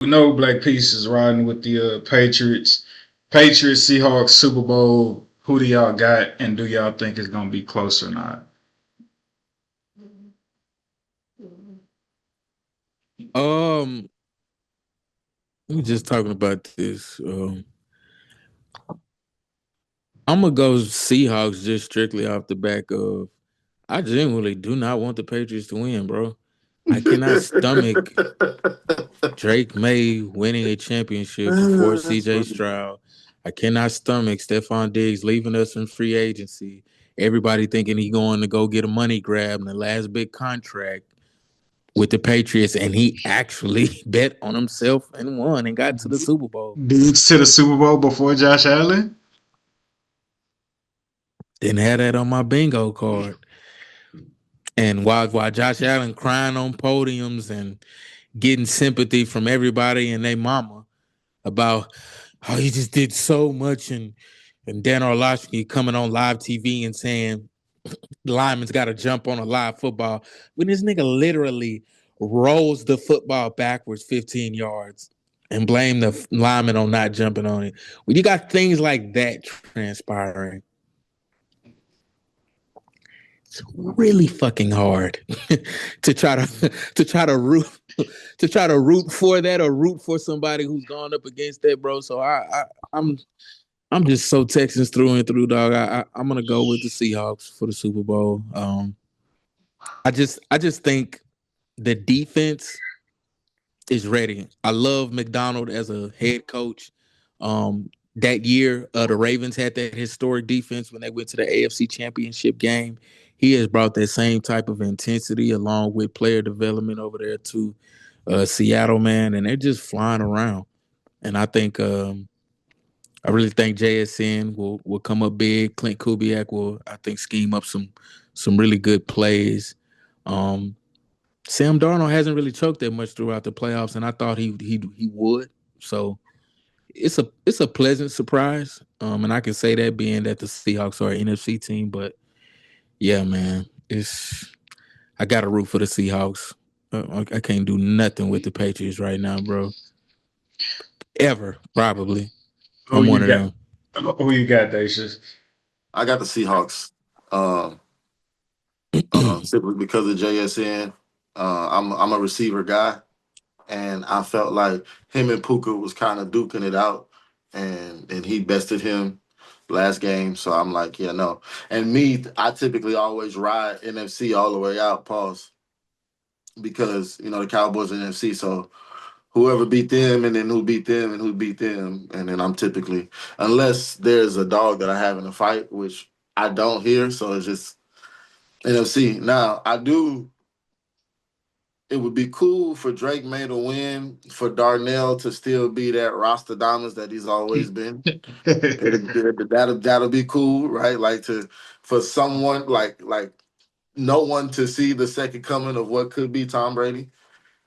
we know Black Peace is riding with the Patriots. Patriots, Seahawks, Super Bowl. Who do y'all got, and do y'all think it's gonna be close or not? Um, we were just talking about this. I'm gonna go Seahawks just strictly off the back of I genuinely do not want the Patriots to win, bro. I cannot stomach Drake May winning a championship before That's CJ funny. Stroud. I cannot stomach Stephon Diggs leaving us in free agency. Everybody thinking he going to go get a money grab in the last big contract with the Patriots, and he actually bet on himself and won and got to the Super Bowl. Diggs to the Super Bowl before Josh Allen. Didn't have that on my bingo card. And while Josh Allen crying on podiums and getting sympathy from everybody and their mama about how he just did so much, and Dan Orlovsky coming on live TV and saying the lineman's got to jump on a live football when this nigga literally rolls the football backwards 15 yards and blame the lineman on not jumping on it. When you got things like that transpiring, it's really fucking hard to try to root for that or root for somebody who's gone up against that, bro. So I'm I'm just so Texans through and through, dog. I'm gonna go with the Seahawks for the Super Bowl. I just think the defense is ready. I love McDonald as a head coach. That year, the Ravens had that historic defense when they went to the AFC Championship game. He has brought that same type of intensity along with player development over there to Seattle, man, and they're just flying around. And I really think JSN will come up big. Clint Kubiak will, I think, scheme up some really good plays. Um, Sam Darnold hasn't really choked that much throughout the playoffs, and I thought he would. So it's a pleasant surprise. And I can say that being that the Seahawks are an NFC team, but yeah, man, it's I got to root for the Seahawks. I can't do nothing with the Patriots right now, bro. Ever probably. Who I'm one you of got? them. Who you got, Dacius? I got the Seahawks. Simply because of JSN. I'm a receiver guy, and I felt like him and Puka was kind of duking it out, and he bested him last game. So I'm like, yeah, no. And me, I typically always ride NFC all the way out. Pause, because the Cowboys are NFC. So whoever beat them, and then who beat them, and who beat them, and then I'm typically, unless there's a dog that I have in a fight, which I don't hear. So it's just NFC. Now I do. It would be cool for Drake May to win, for Darnell to still be that Rostadamus that he's always been. That'll be cool, right? Like to for someone like no one to see the second coming of what could be Tom Brady,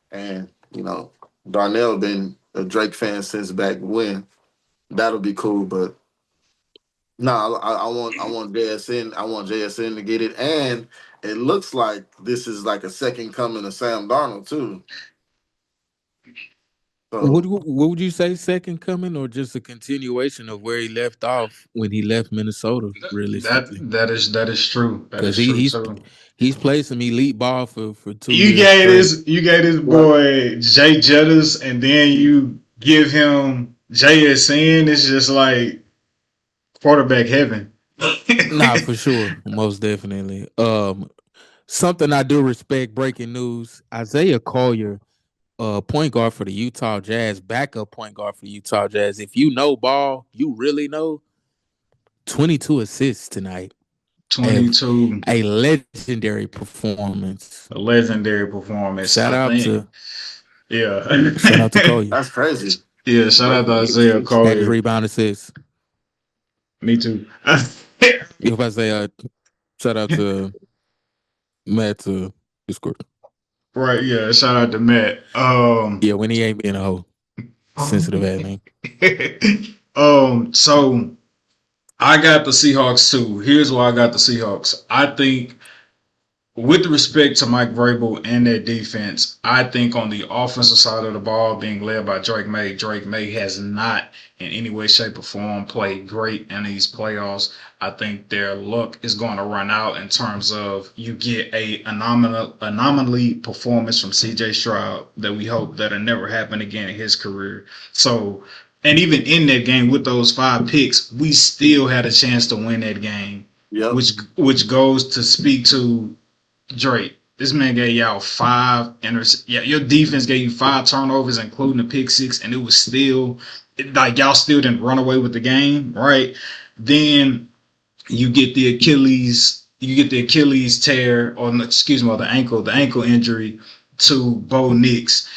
and Darnell been a Drake fan since back when. That'll be cool, but no, I want JSN. I want JSN to get it, and it looks like this is like a second coming of Sam Darnold too. What So what would you say, second coming, or just a continuation of where he left off when he left Minnesota? that Realistically, that is true. That because is he true he's too. he's played some elite ball for two You years gave straight. this yeah, boy Jay Jettis, and then you give him JSN. It's just like quarterback heaven. Nah, for sure, most definitely. Something I do respect. Breaking news: Isaiah Collier, point guard for the Utah Jazz, backup point guard for Utah Jazz. If you know ball, you really know. 22 assists tonight. A 22, a legendary performance. a legendary performance. Shout I out think. to Yeah. shout out to Collier. that's crazy. Yeah, shout out to Isaiah Had his Collier. rebound assists. Me too. If I say shout out to Matt Discord. Right, yeah, shout out to Matt. Yeah, when he ain't being a hoe. Sensitive ass man. So I got the Seahawks too. Here's why I got the Seahawks. I think with respect to Mike Vrabel and that defense, I think on the offensive side of the ball, being led by Drake May has not in any way, shape, or form played great in these playoffs. I think their luck is going to run out in terms of you get a anomaly performance from CJ Stroud that we hope that'll never happen again in his career. So, and even in that game with those 5 picks, we still had a chance to win that game. Yep. Which goes to speak to Drake. This man gave y'all 5 your defense gave you 5 turnovers, including the pick 6, and it was still like y'all still didn't run away with the game, right? Then you get the Achilles tear, or excuse me, or the ankle injury to Bo Nix.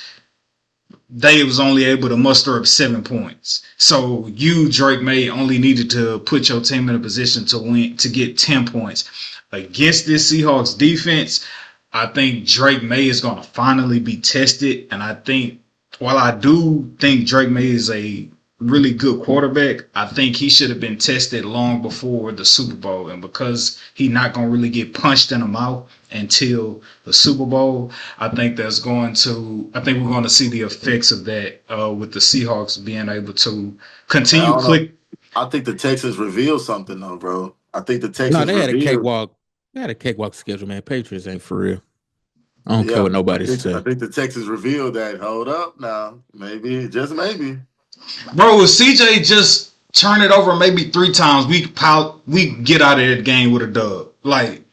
They was only able to muster up 7 points. So you, Drake May, only needed to put your team in a position to win, to get 10 points. Against this Seahawks defense, I think Drake May is going to finally be tested. And I think, while I do think Drake May is a really good quarterback, I think he should have been tested long before the Super Bowl. And because he's not going to really get punched in the mouth until the Super Bowl, I think we're going to see the effects of that with the Seahawks being able to continue click. I think the Texans revealed something though, bro. I think the Texans they had a cakewalk. They had a cakewalk schedule, man. Patriots ain't for real. I don't care what nobody says. I think the Texans revealed that. Hold up now. Maybe, just maybe. Bro, if CJ just turn it over maybe 3 times, we get out of that game with a dub. Like,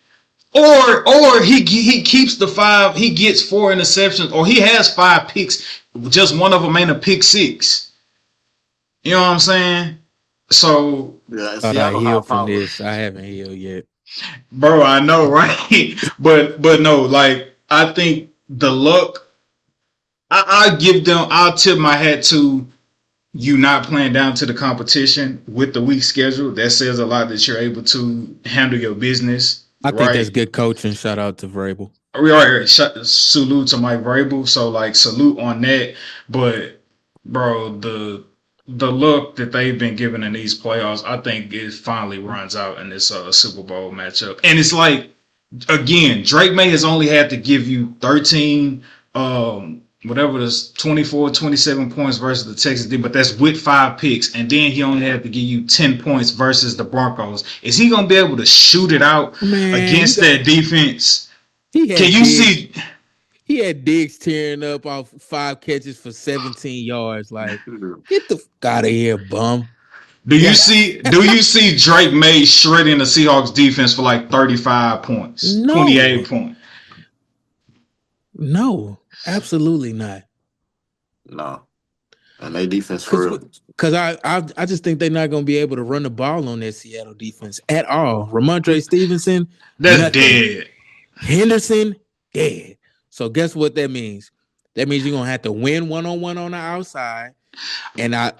or he keeps the 5, he gets 4 interceptions, or he has 5 picks, just one of them ain't a pick 6. You know what I'm saying? So yeah, I healed from this. I haven't healed yet, bro. I know, right? but no, like I think the luck. I'll tip my hat to you not playing down to the competition with the weak schedule. That says a lot that you're able to handle your business. I think that's good coaching. Shout out to Vrabel. Right. Salute to Mike Vrabel. So like salute on that. But bro, the look that they've been given in these playoffs, I think it finally runs out in this Super Bowl matchup. And it's like, again, Drake May has only had to give you 13, whatever it is, 24, 27 points versus the Texans did, but that's with 5 picks. And then he only had to give you 10 points versus the Broncos. Is he going to be able to shoot it out against that defense? Can you see? He had Diggs tearing up off 5 catches for 17 yards. Like, get the fuck out of here, bum. Do you see Drake May shredding the Seahawks defense for like 35 points, 28 points? No, absolutely not. No. And they defense for real. Because I just think they're not going to be able to run the ball on that Seattle defense at all. Ramondre Stevenson, that's dead. Henderson, dead. So guess what that means? That means you're gonna have to win 1-on-1 on the outside. And I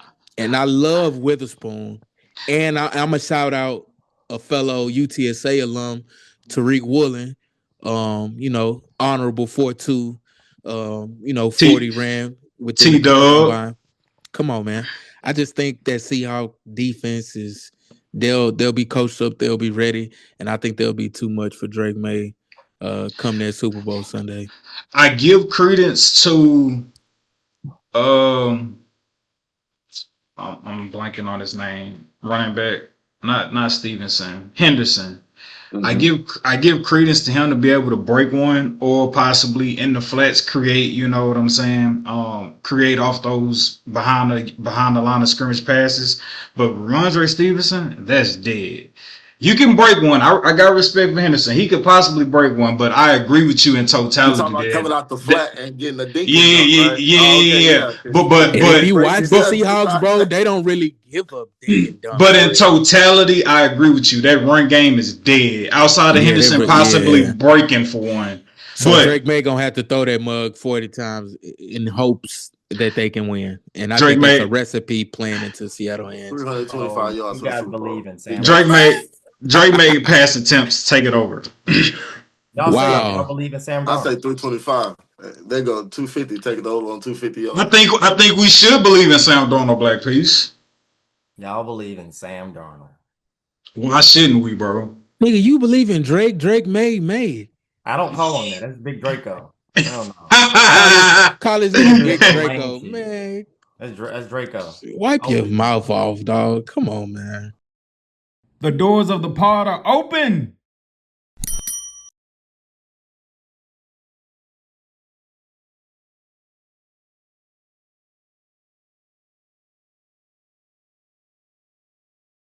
love Witherspoon. And I'm gonna shout out a fellow UTSA alum, Tariq Woolen. Honorable 4.2. 40 ran with T-Dub. Come on, man. I just think that Seahawks defense is they'll be coached up, they'll be ready, and I think they'll be too much for Drake May come that Super Bowl Sunday. I give credence to I'm blanking on his name. Running back, not Stevenson, Henderson. Mm-hmm. I give credence to him to be able to break one or possibly in the flats create, you know what I'm saying? Create off those behind the line of scrimmage passes. But Ramondre Stevenson, that's dead. You can break one. I got respect for Henderson. He could possibly break one, but I agree with you in totality. You're talking about coming out the flat and getting a dink. Yeah. But if you watch the Seahawks, bro, they don't really give up dink. But in totality, I agree with you. That run game is dead. Outside of Henderson possibly breaking for one. So Drake May gonna have to throw that mug 40 times in hopes that they can win. And I think that's a recipe playing into Seattle hands. 325 yards. You guys believe in Sam. Drake made pass attempts. Take it over. Y'all say y'all believe in Sam Darnold. I say 325. They go 250. Take it over on 250. I think we should believe in Sam Darnold, Black Peace. Y'all believe in Sam Darnold. Why shouldn't we, bro? Nigga, you believe in Drake? Drake made. I don't call him that. That's Big Draco. I don't know. Call his nigga Big Big Draco, Lane man. That's Draco. Wipe your mouth off, dog. Come on, man. The doors of the pod are open.